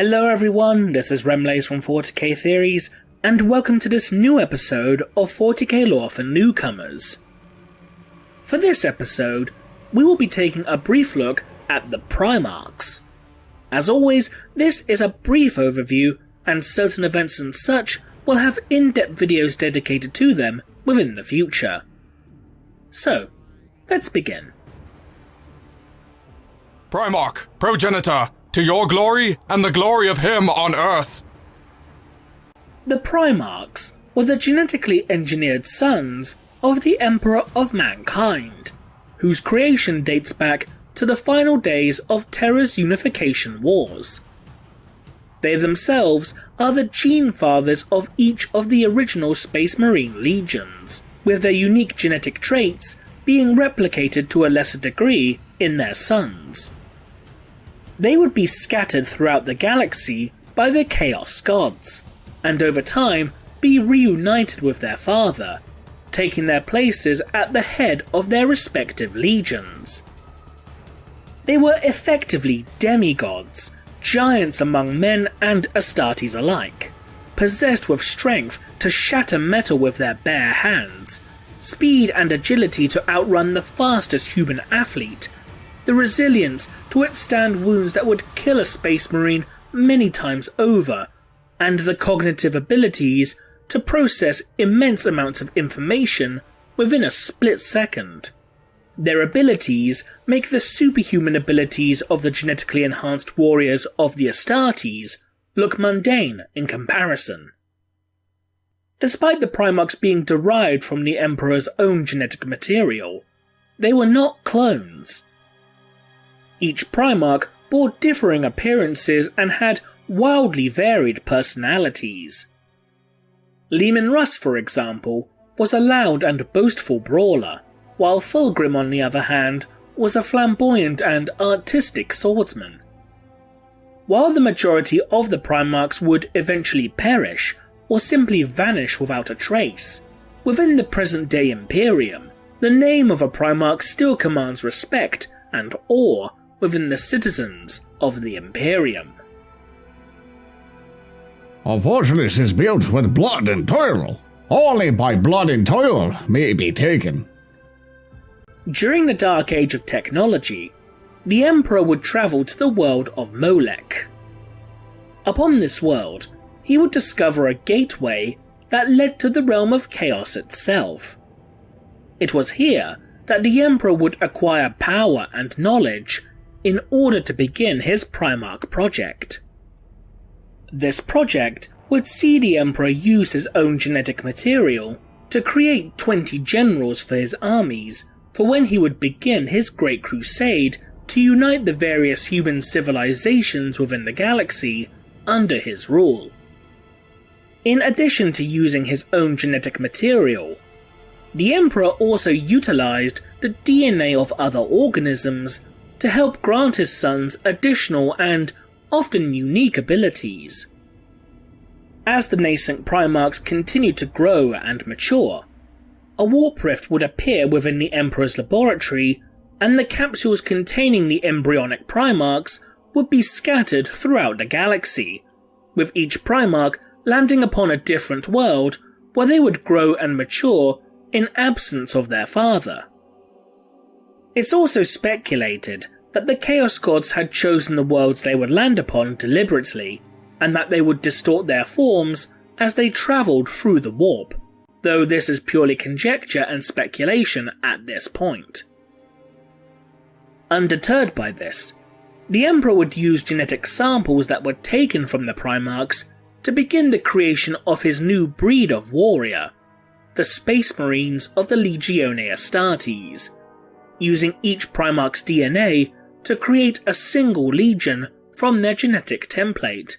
Hello everyone, this is Remlace from 40k Theories, and welcome to this new episode of 40k Lore for Newcomers. For this episode, we will be taking a brief look at the Primarchs. As always, this is a brief overview, and certain events and such will have in-depth videos dedicated to them within the future. So, let's begin. Primarch, progenitor, to your glory and the glory of him on Earth. The Primarchs were the genetically engineered sons of the Emperor of Mankind, whose creation dates back to the final days of Terra's unification wars. They themselves are the gene fathers of each of the original Space Marine legions, with their unique genetic traits being replicated to a lesser degree in their sons. They would be scattered throughout the galaxy by the Chaos Gods, and over time be reunited with their father, taking their places at the head of their respective legions. They were effectively demigods, giants among men and Astartes alike, possessed with strength to shatter metal with their bare hands, speed and agility to outrun the fastest human athlete, the resilience to withstand wounds that would kill a Space Marine many times over, and the cognitive abilities to process immense amounts of information within a split second. Their abilities make the superhuman abilities of the genetically enhanced warriors of the Astartes look mundane in comparison. Despite the Primarchs being derived from the Emperor's own genetic material, they were not clones. Each Primarch bore differing appearances and had wildly varied personalities. Leman Russ, for example, was a loud and boastful brawler, while Fulgrim, on the other hand, was a flamboyant and artistic swordsman. While the majority of the Primarchs would eventually perish, or simply vanish without a trace, within the present-day Imperium, the name of a Primarch still commands respect and awe within the citizens of the Imperium. A fortress is built with blood and toil. Only by blood and toil may it be taken. During the Dark Age of technology, the Emperor would travel to the world of Molech. Upon this world, he would discover a gateway that led to the realm of chaos itself. It was here that the Emperor would acquire power and knowledge in order to begin his Primarch project. This project would see the Emperor use his own genetic material to create 20 generals for his armies for when he would begin his Great Crusade to unite the various human civilizations within the galaxy under his rule. In addition to using his own genetic material, the Emperor also utilized the DNA of other organisms to help grant his sons additional and often unique abilities. As the nascent Primarchs continued to grow and mature, a warp rift would appear within the Emperor's laboratory, and the capsules containing the embryonic Primarchs would be scattered throughout the galaxy, with each Primarch landing upon a different world where they would grow and mature in absence of their father. It's also speculated that the Chaos Gods had chosen the worlds they would land upon deliberately, and that they would distort their forms as they travelled through the warp, though this is purely conjecture and speculation at this point. Undeterred by this, the Emperor would use genetic samples that were taken from the Primarchs to begin the creation of his new breed of warrior, the Space Marines of the Legione Astartes, using each Primarch's DNA to create a single legion from their genetic template,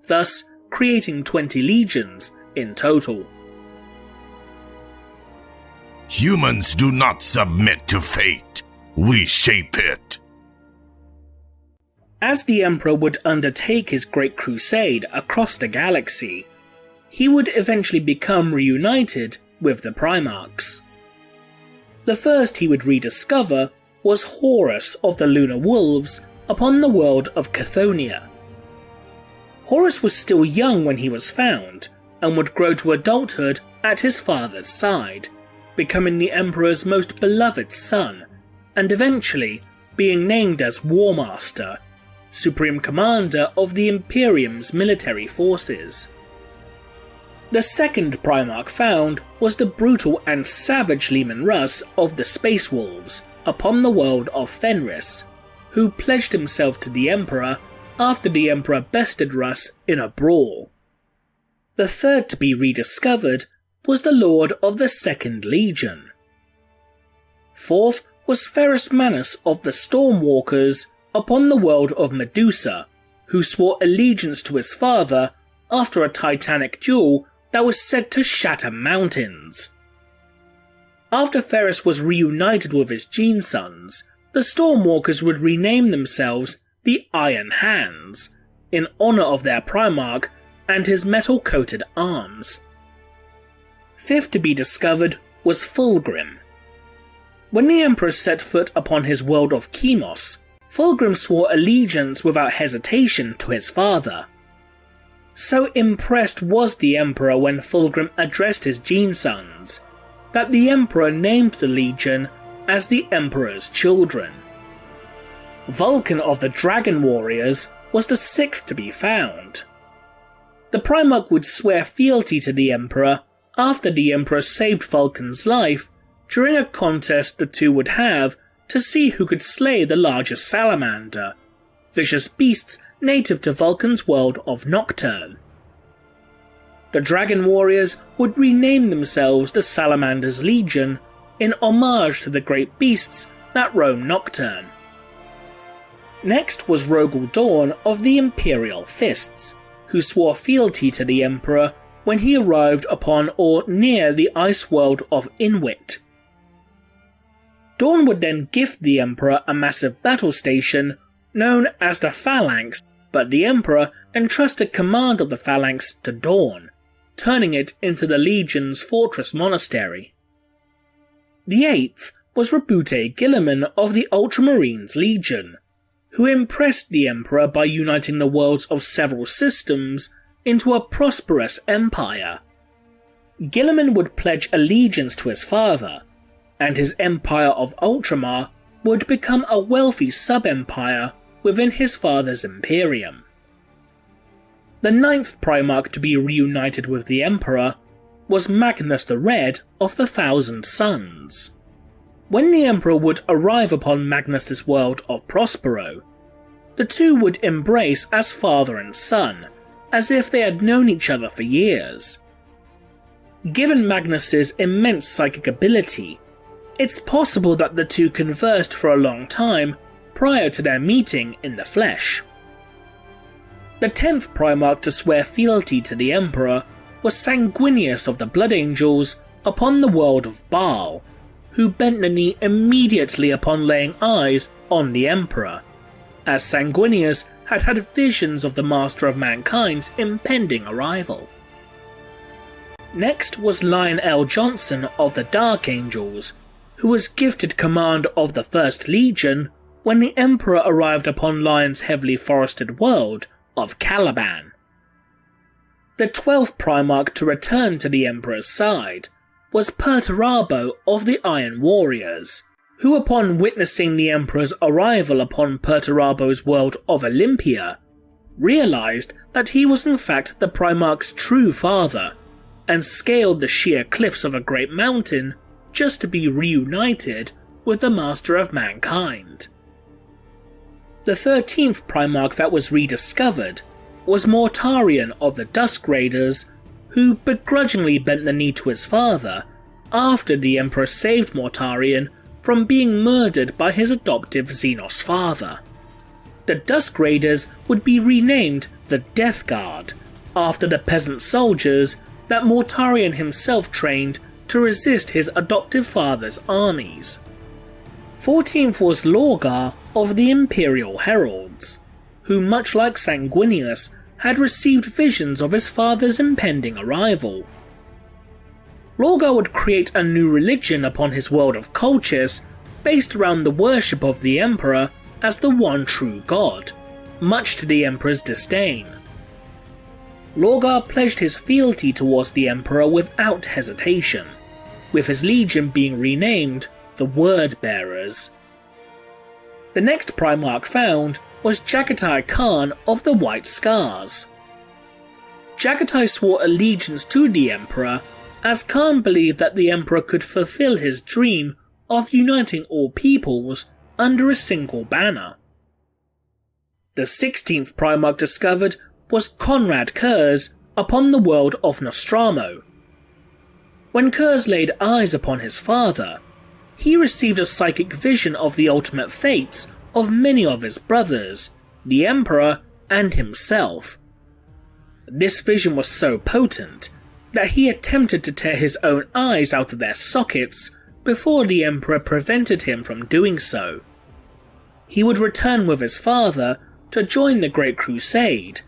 thus creating 20 legions in total. Humans do not submit to fate. We shape it. As the Emperor would undertake his Great Crusade across the galaxy, he would eventually become reunited with the Primarchs. The first he would rediscover was Horus of the Lunar Wolves upon the world of Chthoniya. Horus was still young when he was found, and would grow to adulthood at his father's side, becoming the Emperor's most beloved son, and eventually being named as War Master, Supreme Commander of the Imperium's military forces. The second Primarch found was the brutal and savage Leman Russ of the Space Wolves upon the world of Fenris, who pledged himself to the Emperor after the Emperor bested Russ in a brawl. The third to be rediscovered was the Lord of the Second Legion. Fourth was Ferrus Manus of the Stormwalkers upon the world of Medusa, who swore allegiance to his father after a titanic duel that was said to shatter mountains. After Ferrus was reunited with his Gene Sons, the Stormwalkers would rename themselves the Iron Hands, in honour of their Primarch and his metal-coated arms. Fifth to be discovered was Fulgrim. When the Emperor set foot upon his world of Chemos, Fulgrim swore allegiance without hesitation to his father. So impressed was the Emperor when Fulgrim addressed his Gene Sons, that the Emperor named the Legion as the Emperor's Children. Vulcan of the Dragon Warriors was the sixth to be found. The Primarch would swear fealty to the Emperor after the Emperor saved Vulcan's life during a contest the two would have to see who could slay the largest salamander, vicious beasts native to Vulcan's world of Nocturne. The Dragon Warriors would rename themselves the Salamander's Legion in homage to the great beasts that roam Nocturne. Next was Rogel Dawn of the Imperial Fists, who swore fealty to the Emperor when he arrived upon or near the ice world of Inwit. Dawn would then gift the Emperor a massive battle station known as the Phalanx, but the Emperor entrusted command of the Phalanx to Dawn, turning it into the Legion's fortress monastery. The eighth was Rabute Gilliman of the Ultramarines Legion, who impressed the Emperor by uniting the worlds of several systems into a prosperous empire. Gilliman would pledge allegiance to his father, and his empire of Ultramar would become a wealthy sub-empire within his father's Imperium. The ninth Primarch to be reunited with the Emperor was Magnus the Red of the Thousand Suns. When the Emperor would arrive upon Magnus's world of Prospero, the two would embrace as father and son, as if they had known each other for years. Given Magnus's immense psychic ability, it's possible that the two conversed for a long time prior to their meeting in the flesh. The 10th Primarch to swear fealty to the Emperor was Sanguinius of the Blood Angels upon the world of Baal, who bent the knee immediately upon laying eyes on the Emperor, as Sanguinius had had visions of the Master of Mankind's impending arrival. Next was Lionel Johnson of the Dark Angels, who was gifted command of the First Legion when the Emperor arrived upon Lion's heavily forested world of Caliban. The 12th Primarch to return to the Emperor's side was Perturabo of the Iron Warriors, who upon witnessing the Emperor's arrival upon Perturabo's world of Olympia, realized that he was in fact the Primarch's true father, and scaled the sheer cliffs of a great mountain just to be reunited with the Master of Mankind. The 13th Primarch that was rediscovered was Mortarion of the Dusk Raiders, who begrudgingly bent the knee to his father after the Emperor saved Mortarion from being murdered by his adoptive Xenos father. The Dusk Raiders would be renamed the Death Guard, after the peasant soldiers that Mortarion himself trained to resist his adoptive father's armies. 14th was Lorgar of the Imperial Heralds, who much like Sanguinius had received visions of his father's impending arrival. Lorgar would create a new religion upon his world of Colchis based around the worship of the Emperor as the one true god, much to the Emperor's disdain. Lorgar pledged his fealty towards the Emperor without hesitation, with his legion being renamed the Word-Bearers. The next Primarch found was Jagatai Khan of the White Scars. Jagatai swore allegiance to the Emperor, as Khan believed that the Emperor could fulfill his dream of uniting all peoples under a single banner. The 16th Primarch discovered was Conrad Kurz upon the world of Nostramo. When Kurz laid eyes upon his father, he received a psychic vision of the ultimate fates of many of his brothers, the Emperor and himself. This vision was so potent that he attempted to tear his own eyes out of their sockets before the Emperor prevented him from doing so. He would return with his father to join the Great Crusade,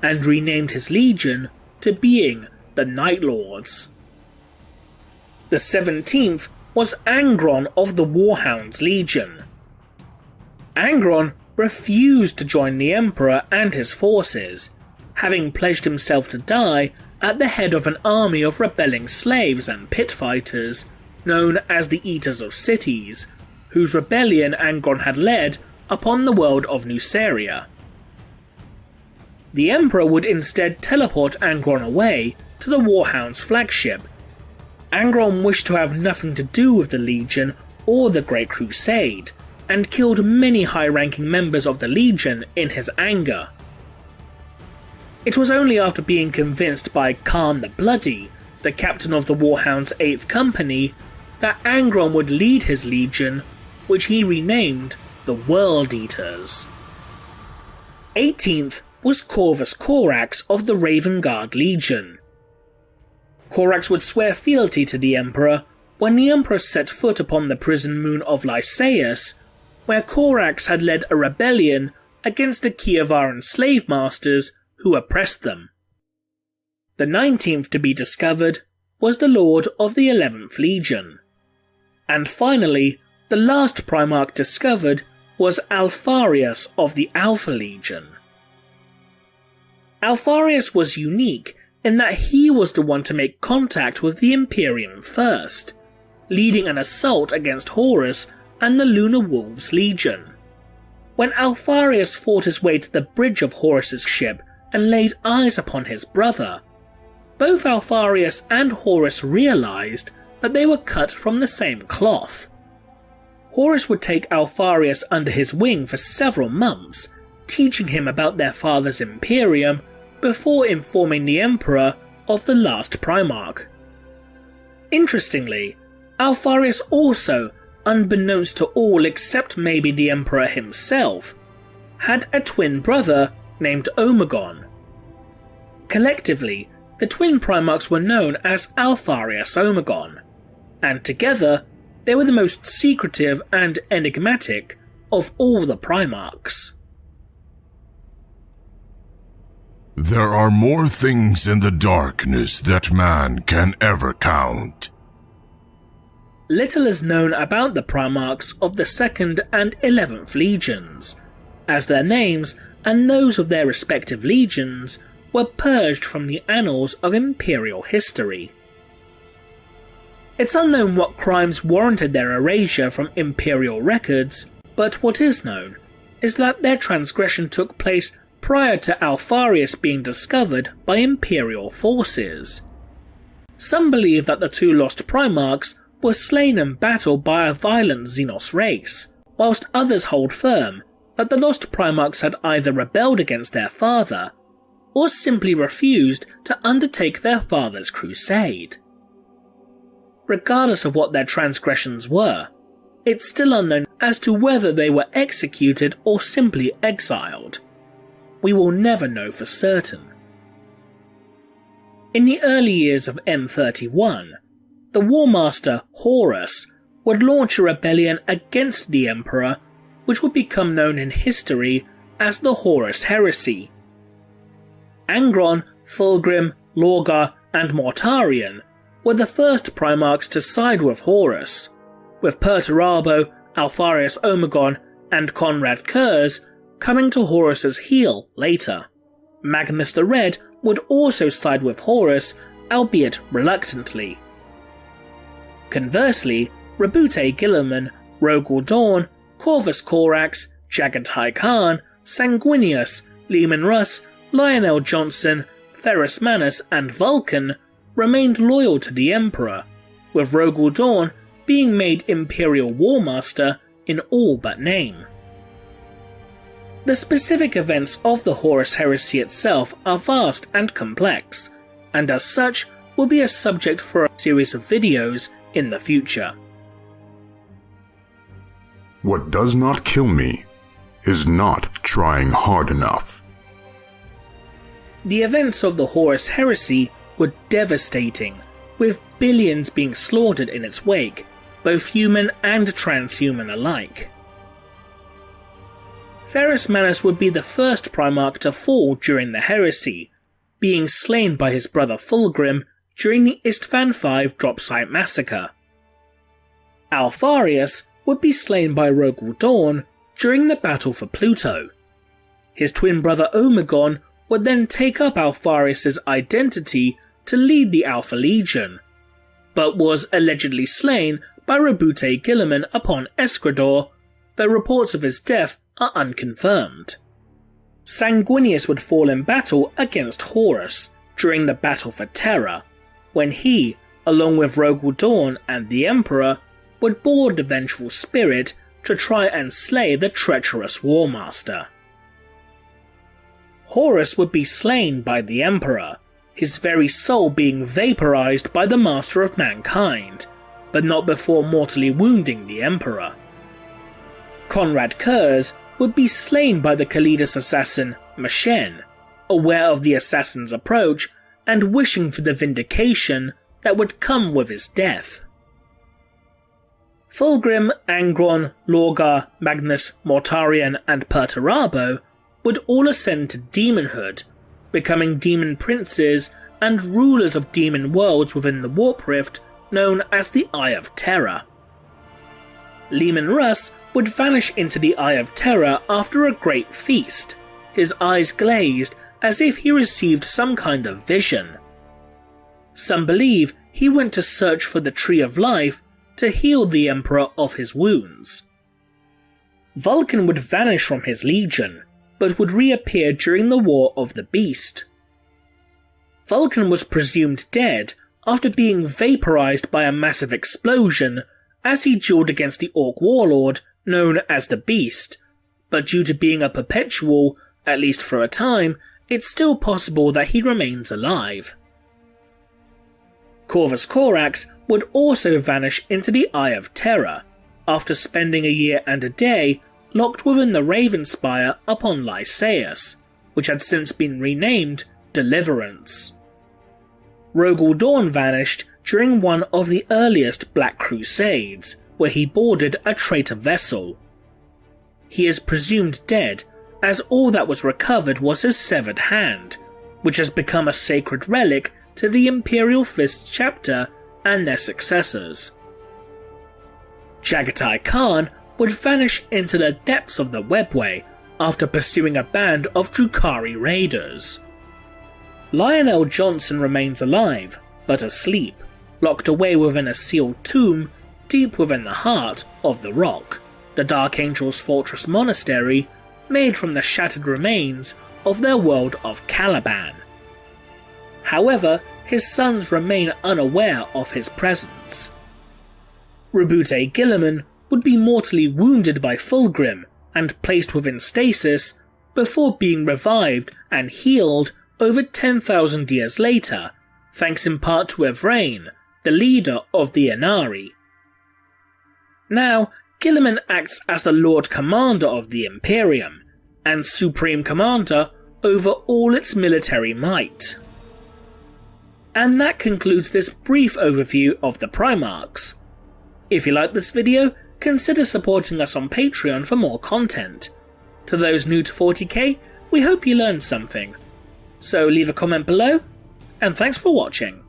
and renamed his legion to being the Night Lords. The 17th was Angron of the Warhounds Legion. Angron refused to join the Emperor and his forces, having pledged himself to die at the head of an army of rebelling slaves and pit fighters known as the Eaters of Cities, whose rebellion Angron had led upon the world of Nuceria. The Emperor would instead teleport Angron away to the Warhounds flagship. Angron wished to have nothing to do with the Legion or the Great Crusade, and killed many high-ranking members of the Legion in his anger. It was only after being convinced by Khan the Bloody, the captain of the Warhounds' 8th Company, that Angron would lead his legion, which he renamed the World Eaters. 18th was Corvus Corax of the Raven Guard Legion. Corax would swear fealty to the Emperor when the Emperor set foot upon the prison moon of Lycaeus, where Corax had led a rebellion against the Kievaran slave masters who oppressed them. The 19th to be discovered was the Lord of the 11th Legion. And finally, the last Primarch discovered was Alfarius of the Alpha Legion. Alfarius was unique in that he was the one to make contact with the Imperium first, leading an assault against Horus and the Lunar Wolves Legion. When Alfarius fought his way to the bridge of Horus's ship and laid eyes upon his brother, both Alfarius and Horus realized that they were cut from the same cloth. Horus would take Alfarius under his wing for several months, teaching him about their father's Imperium before informing the Emperor of the last Primarch. Interestingly, Alfarius also, unbeknownst to all except maybe the Emperor himself, had a twin brother named Omegon. Collectively, the twin Primarchs were known as Alfarius Omegon, and together they were the most secretive and enigmatic of all the Primarchs. There are more things in the darkness that man can ever count. Little is known about the Primarchs of the 2nd and 11th Legions, as their names and those of their respective legions were purged from the annals of Imperial history. It's unknown what crimes warranted their erasure from Imperial records, but what is known is that their transgression took place prior to Alfarius being discovered by Imperial forces. Some believe that the two lost Primarchs were slain in battle by a violent Xenos race, whilst others hold firm that the lost Primarchs had either rebelled against their father, or simply refused to undertake their father's crusade. Regardless of what their transgressions were, it's still unknown as to whether they were executed or simply exiled. We will never know for certain. In the early years of M31, the War Master Horus would launch a rebellion against the Emperor, which would become known in history as the Horus Heresy. Angron, Fulgrim, Lorgar, and Mortarion were the first Primarchs to side with Horus, with Perturabo, Alfarius Omegon, and Conrad Kurz coming to Horus's heel later. Magnus the Red would also side with Horus, albeit reluctantly. Conversely, Rabute Guilliman, Rogel Dawn, Corvus Corax, Jagatai Khan, Sanguinius, Leman Russ, Lionel Johnson, Ferrus Manus and Vulcan remained loyal to the Emperor, with Rogel Dawn being made Imperial War Master in all but name. The specific events of the Horus Heresy itself are vast and complex, and as such will be a subject for a series of videos in the future. What does not kill me is not trying hard enough. The events of the Horus Heresy were devastating, with billions being slaughtered in its wake, both human and transhuman alike. Ferrus Manus would be the first Primarch to fall during the Heresy, being slain by his brother Fulgrim during the Istvan V Dropsite Massacre. Alpharius would be slain by Rogel Dawn during the Battle for Pluto. His twin brother Omegon would then take up Alpharius' identity to lead the Alpha Legion, but was allegedly slain by Rabute Guilliman upon Escrador, though reports of his death are unconfirmed. Sanguinius would fall in battle against Horus during the Battle for Terra, when he, along with Rogel Dawn and the Emperor, would board the Vengeful Spirit to try and slay the treacherous War Master. Horus would be slain by the Emperor, his very soul being vaporized by the Master of Mankind, but not before mortally wounding the Emperor. Konrad Kurz would be slain by the Kalidas assassin M'Shen, aware of the assassin's approach and wishing for the vindication that would come with his death. Fulgrim, Angron, Lorgar, Magnus, Mortarion and Perturabo would all ascend to demonhood, becoming demon princes and rulers of demon worlds within the Warp Rift known as the Eye of Terror. Leman Russ would vanish into the Eye of Terror after a great feast, his eyes glazed as if he received some kind of vision. Some believe he went to search for the Tree of Life to heal the Emperor of his wounds. Vulcan would vanish from his legion, but would reappear during the War of the Beast. Vulcan was presumed dead after being vaporized by a massive explosion as he dueled against the Orc warlord known as the Beast, but due to being a perpetual, at least for a time, it's still possible that he remains alive. Corvus Corax would also vanish into the Eye of Terror, after spending a year and a day locked within the Ravenspire upon Lycaeus, which had since been renamed Deliverance. Rogel Dawn vanished during one of the earliest Black Crusades, where he boarded a traitor vessel. He is presumed dead, as all that was recovered was his severed hand, which has become a sacred relic to the Imperial Fist chapter and their successors. Jagatai Khan would vanish into the depths of the Webway after pursuing a band of Drukhari raiders. Lionel Johnson remains alive, but asleep, locked away within a sealed tomb deep within the heart of the Rock, the Dark Angel's fortress monastery made from the shattered remains of their world of Caliban. However, his sons remain unaware of his presence. Rabute Guilliman would be mortally wounded by Fulgrim and placed within stasis before being revived and healed over 10,000 years later, thanks in part to Evrain, the leader of the Inari. Now, Guilliman acts as the Lord Commander of the Imperium, and Supreme Commander over all its military might. And that concludes this brief overview of the Primarchs. If you liked this video, consider supporting us on Patreon for more content. To those new to 40k, we hope you learned something. So leave a comment below, and thanks for watching.